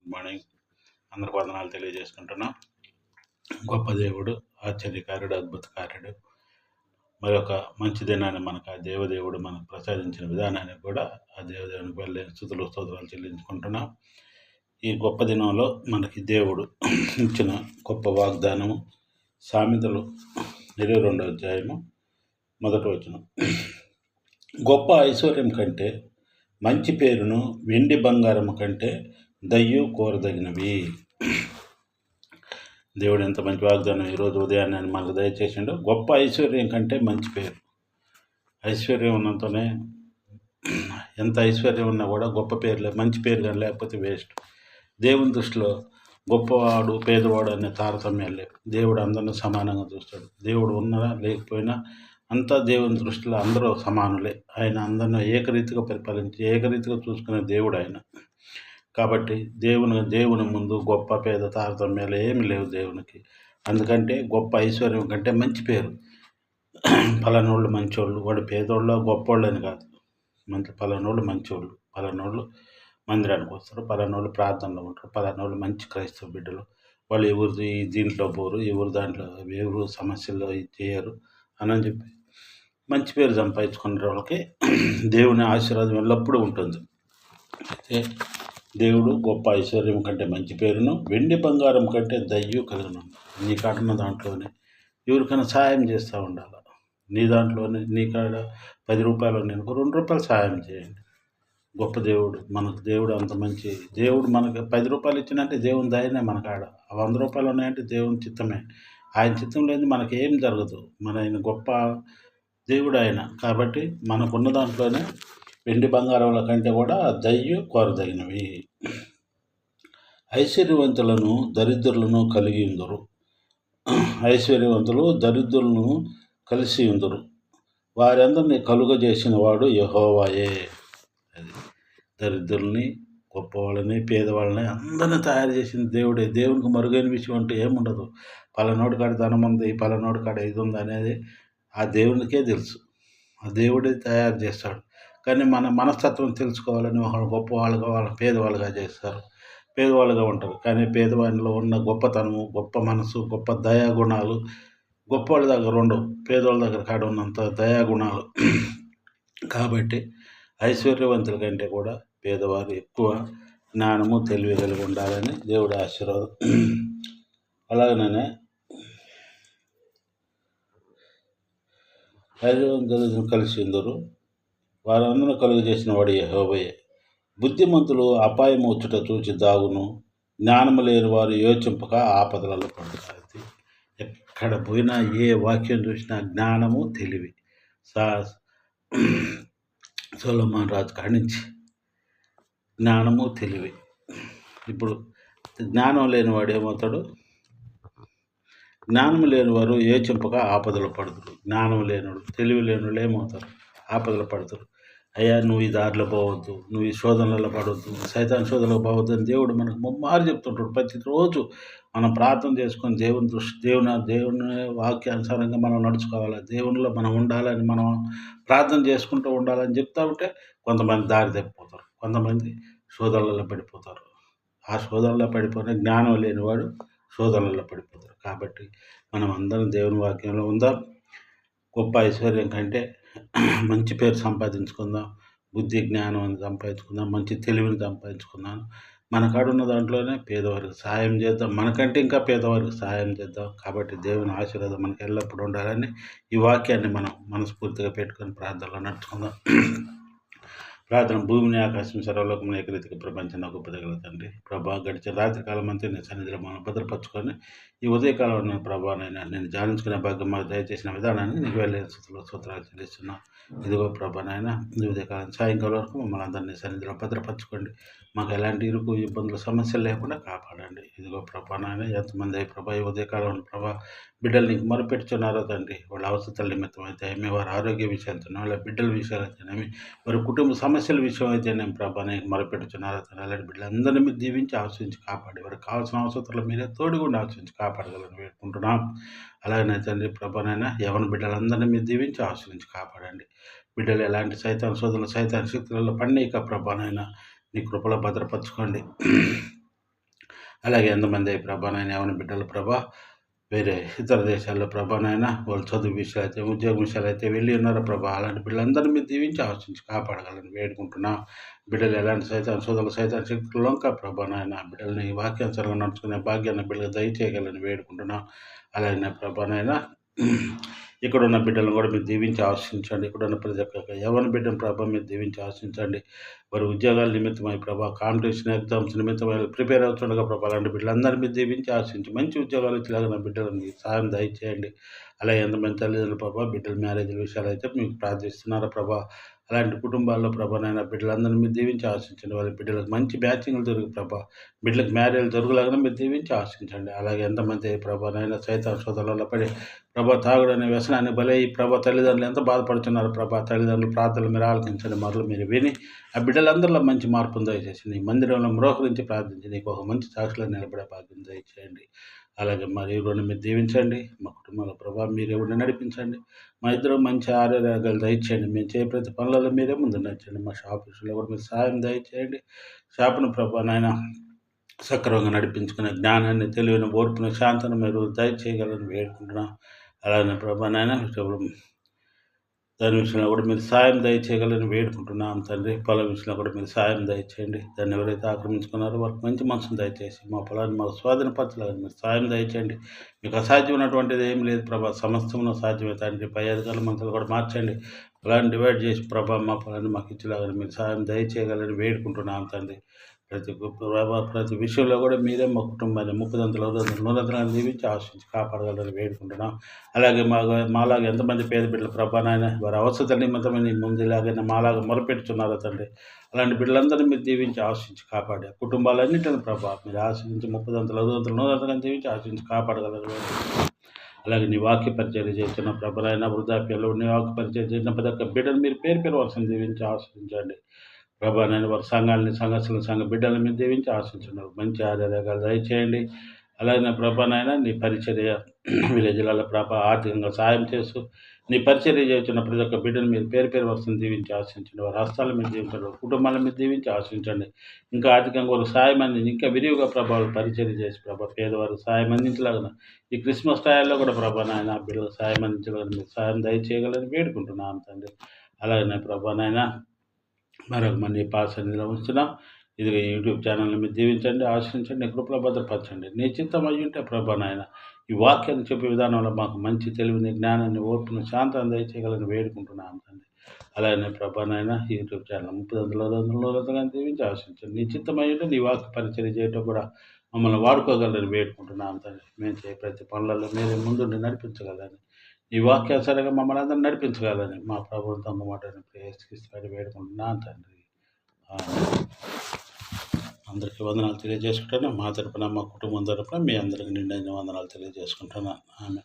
Good morning. అందరికి వందనాలు తెలియజేసుకుంటున్నాం. గొప్ప దేవుడు, ఆశ్చర్యకారుడు, అద్భుతకారుడు, మరొక మంచి దినాన్ని మనకు ఆ దేవదేవుడు మనకు ప్రసాదించిన విధానాన్ని కూడా ఆ దేవదేవునికి వెళ్ళే స్తుతులు స్తోత్రాలు చెల్లించుకుంటున్నాం. ఈ గొప్ప దినంలో మనకి దేవుడు ఇచ్చిన గొప్ప వాగ్దానము సామెతలు 22వ అధ్యాయము 1వ వచనం. గొప్ప ఐశ్వర్యం కంటే మంచి పేరును వెండి బంగారం కంటే దయ్యు కోరదగినవి. దేవుడు ఎంత మంచి వాగ్దానం ఈరోజు ఉదయాన్నే మనకు దయచేసిండు. గొప్ప ఐశ్వర్యం కంటే మంచి పేరు. ఐశ్వర్యం ఉన్నంతనే ఎంత ఐశ్వర్యం ఉన్నా కూడా గొప్ప పేరు మంచి పేరు కానీ లేకపోతే వేస్ట్. దేవుని దృష్టిలో గొప్పవాడు పేదవాడు అనే తారతమ్యాలు లేవు. దేవుడు అందరిని సమానంగా చూస్తాడు. దేవుడు ఉన్నా లేకపోయినా అంతా దేవుని దృష్టిలో అందరూ సమానులే. ఆయన అందరిని ఏకరీతిగా పరిపాలించి ఏకరీతిగా చూసుకునే దేవుడు ఆయన. కాబట్టి దేవుని ముందు గొప్ప పేద తారతమ్యాలు ఏమి లేవు దేవునికి. అందుకంటే గొప్ప ఐశ్వర్యం కంటే మంచి పేరు. పలానోళ్ళు మంచోళ్ళు, వాడు పేదోళ్ళు గొప్పోళ్ళు అని కాదు. పలానోళ్ళు మంచోళ్ళు, పలానోళ్ళు మందిరానికి వస్తారు, పలానోళ్ళు ప్రార్థనలో ఉంటారు, పలానోళ్ళు మంచి క్రైస్తవ బిడ్డలు, వాళ్ళు ఎవరు దీంట్లో పోరు, ఎవరు దాంట్లో ఎవరు సమస్యల్లో ఇది చేయరు అని చెప్పి మంచి పేరు సంపాదించుకునే వాళ్ళకి దేవుని ఆశీర్వాదం ఎల్లప్పుడూ ఉంటుంది. అయితే దేవుడు గొప్ప ఐశ్వర్యం కంటే మంచి పేరును వెండి బంగారం కంటే దయ్యు కలుగును. నీ కాడున్న దాంట్లోనే ఎవరికైనా సాయం చేస్తూ ఉండాలి. నీ దాంట్లోనే నీ కాడ 10 రూపాయలు నేను 2 రూపాయలు సాయం చేయండి. గొప్ప దేవుడు మనకు దేవుడు అంత మంచి దేవుడు. మనకు 10 రూపాయలు ఇచ్చినంటే దేవుని దయనే మన కాడ. 100 రూపాయలు ఉన్నాయంటే దేవుని చిత్తమే. ఆయన చిత్తం లేని మనకి ఏం జరగదు. ఆయన గొప్ప దేవుడు ఆయన. కాబట్టి మనకున్న దాంట్లోనే వెండి బంగారంల కంటే కూడా దయ్యు కోరదగినవి. ఐశ్వర్యవంతులను దరిద్రులను కలిగి ఉందరు. ఐశ్వర్యవంతులు దరిద్రులను కలిసి ఉందరు. వారందరినీ కలుగజేసిన వాడు యెహోవాయే. అది దరిద్రుల్ని గొప్పవాళ్ళని పేదవాళ్ళని అందరినీ తయారు చేసిన దేవుడే. దేవునికి మరుగైన విషయం అంటూ ఏముండదు. పలానోడి కాడ ధనం ఉంది, పలానోడి కాడ ఇది ఉంది అనేది ఆ దేవునికే తెలుసు. ఆ దేవుడే తయారు చేస్తాడు. కానీ మన మనస్తత్వం తెలుసుకోవాలని వాళ్ళు గొప్పవాళ్ళుగా వాళ్ళ పేదవాళ్ళుగా చేస్తారు, పేదవాళ్ళుగా ఉంటారు. కానీ పేదవాళ్ళలో ఉన్న గొప్పతనము, గొప్ప మనసు, గొప్ప దయాగుణాలు గొప్పవాళ్ళ దగ్గర ఉండవు. పేదవాళ్ళ దగ్గర కాడ ఉన్నంత దయాగుణాలు. కాబట్టి ఐశ్వర్యవంతుల కంటే కూడా పేదవారు ఎక్కువ జ్ఞానము తెలివి కలిగి ఉండాలని దేవుడి ఆశీర్వాదం. అలాగనే ఐశ్వర్యవంతులను కలిసి ఉందరు. వారందరూ కలుగు చేసిన వాడు యెహోవాయే. బుద్ధిమంతులు అపాయం వచ్చుట చూచి దాగును, జ్ఞానము లేని వారు యోచింపక ఆపదలలో పడతారు. ఎక్కడ పోయినా ఏ వాక్యం చూసినా జ్ఞానము తెలివి. సొలొమోను రాజు కాడి నుంచి జ్ఞానము తెలివి. ఇప్పుడు జ్ఞానం లేనివాడు ఏమవుతాడు? జ్ఞానం లేనివారు యోచింపక ఆపదలు పడతారు. జ్ఞానం లేనివాడు తెలివి లేనివాళ్ళు ఏమవుతారు? ఆపదలు పడతారు. అయ్యా నువ్వు ఈ దారిలో పోవద్దు, నువ్వు ఈ శోధనలలో పడవద్దు, సైతాన్ శోధనలో పోవద్దు అని దేవుడు మనకు ముమ్మారు చెప్తుంటాడు. ప్రతిరోజు మనం ప్రార్థన చేసుకొని దేవుని వాక్యానుసారంగా మనం నడుచుకోవాలి. దేవునిలో మనం ఉండాలని మనం ప్రార్థన చేసుకుంటూ ఉండాలని చెప్తా ఉంటే కొంతమంది దారి తప్పిపోతారు, కొంతమంది శోధనలలో పడిపోతారు. ఆ శోధనలో పడిపోయిన జ్ఞానం లేనివాడు శోధనలో పడిపోతారు. కాబట్టి మనం అందరం దేవుని వాక్యంలో ఉందాం. గొప్ప ఐశ్వర్యం కంటే మంచి పేరు సంపాదించుకుందాం, బుద్ధి జ్ఞానం సంపాదించుకుందాం, మంచి తెలివిని సంపాదించుకుందాం. మన కాడున్న దాంట్లోనే పేదవారికి సహాయం చేద్దాం. మనకంటే ఇంకా పేదవారికి సహాయం చేద్దాం. కాబట్టి దేవుని ఆశీర్వాదం మనకు ఎల్లప్పుడూ ఉండాలని ఈ వాక్యాన్ని మనం మనస్ఫూర్తిగా పెట్టుకొని ప్రార్థనలో నడుచుకుందాం. ప్రార్థన. భూమిని ఆకాశం సర్వలోకమును ఏకరీతిగా ప్రపంచాన్ని గొప్పదగల తండ్రి ప్రభా, గడిచిన రాత్రి కాలం అంతా నేను సన్నిధిలో మనం భద్రపరచుకొని ఈ ఉదయకాలంలో నేను ప్రభానైనా నేను ధ్యానించుకునే భాగ్యం మాకు దయచేసిన విధానాన్ని నీకు వెళ్ళే సూత్రాలు చెల్లిస్తున్నా. ఇదిగో ప్రభానైనా ఈ ఉదయకాలం సాయంకాలం వరకు మమ్మల్ని అందరినీ సన్నిధిలో భద్రపరచుకోండి. మాకు ఎలాంటి ఇరుకు ఇబ్బందులు సమస్యలు లేకుండా కాపాడండి. ఇదిగో ప్రభానైనా ఎంతమంది ప్రభా ఈ ఉదయకాలంలో ప్రభా బిడ్డలు నీకు మొరపెట్టుచున్నారో తండ్రి, వాళ్ళ అవసరాల నిమిత్తం అయితే ఏమి, వారి ఆరోగ్య విషయాలతో వాళ్ళ బిడ్డల విషయాలు అయితేనేమి, వారి కుటుంబ సమస్యల విషయం అయితేనేమి ప్రభా నీకు మొరపెట్టుచున్నారో తండ్రి, అలాంటి బిడ్డలందరినీ మీరు దీవించి ఆశ్రయించి కాపాడి వారికి కావాల్సిన అవసరాలు మీరే తోడుగుండి ఆశ్రయించి కాపాడగలని వేడుకుంటున్నాం. అలాగనే తండ్రి ప్రభానైనా యవన బిడ్డలందరినీ మీరు దీవించి ఆశ్రయించి కాపాడండి. బిడ్డలు ఎలాంటి సైతాన్ శోధనలు సైతాన్ శక్తులలో పండిక ప్రభానైనా నీ కృపలో భద్రపరచుకోండి. అలాగే ఎంతమంది ప్రభా నాయన యవన బిడ్డలు ప్రభా వేరే ఇతర దేశాల్లో ప్రభా నాయన వాళ్ళు చదువు విషయాలు అయితే ఉద్యోగం విషయాలు అయితే వెళ్ళి ఉన్నారో ప్రభా అలాంటి బిడ్డలందరినీ మీరు దీవించి ఆలోచించి కాపాడగలని వేడుకుంటున్నాం. బిడ్డలు ఎలాంటి సైతాన్ శక్తులు ప్రభా నాయన బిడ్డలని వాక్యానుసారంగా నడుచుకునే భాగ్యాన్ని బిడ్డలు దయచేయగలని వేడుకుంటున్నాం. అలాగే ప్రభా నాయన ఇక్కడ ఉన్న బిడ్డలను కూడా మీరు దీవించి ఆశించండి. ఇక్కడ ఉన్న ప్రతి ఒక్క యవన బిడ్డను ప్రభా మీరు దీవించి ఆశించండి. వారి ఉద్యోగాల నిమిత్తమై ప్రభా కాంపిటీషన్ ఎగ్జామ్స్ నిమిత్తమై ప్రిపేర్ అవుతుండగా ప్రభా అలాంటి బిడ్డలందరినీ మీరు దీవించి ఆశించి మంచి ఉద్యోగాలు వచ్చేలాగా నా బిడ్డలను సాయం దయచేయండి. అలాగే ఎంతమంది తల్లిదండ్రులు ప్రభా బిడ్డల మ్యారేజ్ల విషయాలు అయితే మీకు ప్రార్థిస్తున్నారా ప్రభా అలాంటి కుటుంబాల్లో ప్రభానైనా బిడ్డలందరినీ మీరు దీవించి ఆశించండి. వాళ్ళ బిడ్డలకు మంచి మ్యాచింగ్లు దొరికి ప్రభా బిడ్డలకు మ్యారేజ్లు జరుగులాగానే మీరు దీవించి ఆశించండి. అలాగే ఎంతమంది ప్రభానైనా సైతాన్ శోధనలో పడి ప్రభా తాగుడనే వ్యసనాన్ని బలై ప్రభా తల్లిదండ్రులు ఎంత బాధపడుతున్నారు ప్రభా తల్లిదండ్రులు ప్రార్థనలు మీరు ఆలకించండి. మరలు మీరు విని ఆ బిడ్డలందరిలో మంచి మార్పును దయచేసి నీ మందిరంలో మ్రోకరించి ప్రార్థించి నీకు ఒక మంచి సాక్షిలో నిలబడే భాగ్యం దయచేయండి. అలాగే మరి ఎవరిని మీరు దీవించండి. మా కుటుంబంలో ప్రభావ మీరు ఎవరిని నడిపించండి. మా ఇద్దరు మంచి ఆరోగ్యాలు దయచేయండి. మేము చేయ ప్రతి పనులలో మీరే ముందు నడిచండి. మా షాప్ విషయంలో కూడా మీరు సాయం దయచేయండి. షాపును ప్రభా నాయన సక్రమంగా నడిపించుకునే జ్ఞానాన్ని తెలివిన ఓర్పును శాంతను మీరు దయచేయగలని వేడుకుంటున్నాం. అలాగే ప్రభా నాయన దాని విషయంలో కూడా మీరు సాయం దయచేయగలని వేడుకుంటున్నాం తండ్రి. పొలం విషయంలో కూడా మీరు సాయం దయచేయండి. దాన్ని ఎవరైతే ఆక్రమించుకున్నారో వారికి మంచి మనసును దయచేసి మా పొలాన్ని మాకు స్వాధీనపరచలేదని మీరు సాయం దయచేయండి. మీకు అసాధ్యమైనటువంటిది ఏం లేదు ప్రభా, సమస్తమును సాధ్యమే తండ్రి. పై అధికారుల మంత్రులు కూడా మార్చండి. పొలాన్ని డివైడ్ చేసి ప్రభా మా పొలాన్ని మాకు ఇచ్చేలాగానే మీరు సాయం దయచేయగలని వేడుకుంటున్నాం తండ్రి. ప్రతి విషయంలో కూడా మీరే మా కుటుంబాన్ని నూరంతరాలు దీవించి ఆశించి కాపాడగలని వేడుకుంటున్నాం. అలాగే మాలాగా ఎంతమంది పేద బిడ్డల ప్రభా నాయన వారి అవసరత నిమిత్తమని ముందు ఇలాగైనా మాలాగా మొరపెట్టుతున్నారో తండ్రి. అలాంటి బిడ్డలందరినీ మీరు దీవించి ఆశించి కాపాడే కుటుంబాలన్నింటిని ప్రభా మీరు ఆశించి 30 దీవించి ఆశించి కాపాడగలరు. అలాగే నీ వాక్య పరిచయం చేస్తున్న ప్రభలైన వృద్ధాప్యంలో నీ వాక్య పరిచయం చేసిన ప్రతి ఒక్క బిడ్డను మీరు పేరు వర్షం దీవించి ఆశ్రయించండి. ప్రభా నేను వారి సంఘ బిడ్డలను మీరు దీవించి ఆశించున్నారు. మంచి ఆదాయాలు దయచేయండి. అలాగే ప్రభానైనా నీ పరిచర్య విలేజ్లలో ప్రభా ఆర్థికంగా సాయం చేస్తూ నీ పరిచర్య చేస్తున్న ప్రతి ఒక్క బిడ్డను మీరు పేరు వరుసను దీవించి ఆశించండి. వారి హస్తాల మీద దీవించండి. కుటుంబాల మీద దీవించి ఆశించండి. ఇంకా ఆర్థికంగా వారు సాయం అందించి ఇంకా విరివిగా ప్రభావాలు పరిచర్య చేసి ప్రభా పేదవారు సాయం అందించలాగా ఈ క్రిస్మస్ టైంలో కూడా ప్రభా నాయన బిడ్డలు సాయం అందించగలని మీరు సాయం దయచేయగలని వేడుకుంటున్నాను తండ్రి. అలాగే ప్రభానైనా మరొక మంది సన్నిధిలో ఉంచుతున్నాం. ఇది యూట్యూబ్ ఛానల్ని మీరు దీవించండి, ఆశ్రయించండి, కృపలో భద్రపరచండి. నీ చిత్తం అయ్యి ఉంటే ప్రభా నాయన ఈ వాక్యాన్ని చెప్పే విధానంలో మాకు మంచి తెలివిని, జ్ఞానాన్ని, ఓర్పును, శాంతాన్ని దయచేయగలని వేడుకుంటున్నాను తండ్రి. అలాగే ప్రభా నాయన యూట్యూబ్ ఛానల్ 30 దీవించి ఆశ్రయించండి. నీ చిత్తం అయ్యి ఉంటే నీ వాక్య పరిచయం చేయటం కూడా మమ్మల్ని వాడుకోగలని వేడుకుంటున్నాను తండ్రి. మేము చేయ ప్రతి పనులలో మీరే ముందు నడిపించగలని ఈ వాక్యానుసారంగా మమ్మల్ని అందరూ నడిపించగలని మా ప్రభుత్వం తమ మాటను ప్రేక్షిస్తాడు వేడుకుంటున్నాను తండ్రి. అందరికీ వందనాలు తెలియజేసుకుంటాను. మా తరపున మా కుటుంబం తరపున మీ అందరికీ నిండైన వందనాలు తెలియజేసుకుంటున్నాను. ఆమె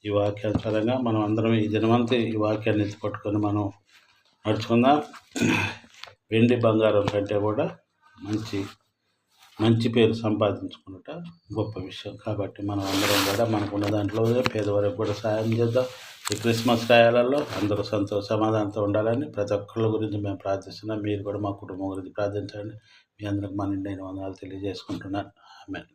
ఈ వాక్యానుసారంగా మనం అందరం ఈ దినమంతా ఈ వాక్యాన్ని పట్టుకొని మనం నడుచుకుందాం. వెండి బంగారం కంటే కూడా మంచి పేరు సంపాదించుకున్నట గొప్ప విషయం. కాబట్టి మనం అందరం కూడా మనకున్న దాంట్లో పేదవారికి కూడా సాయం చేద్దాం. ఈ క్రిస్మస్ టయాలలో అందరూ సమాధానంతో ఉండాలని ప్రతి ఒక్కళ్ళ గురించి మేము ప్రార్థిస్తున్నాం. మీరు కూడా మా కుటుంబం గురించి ప్రార్థించండి. మీ అందరికి మా నిండైన వందనాలు తెలియజేసుకుంటున్నాను. ఆమేన్.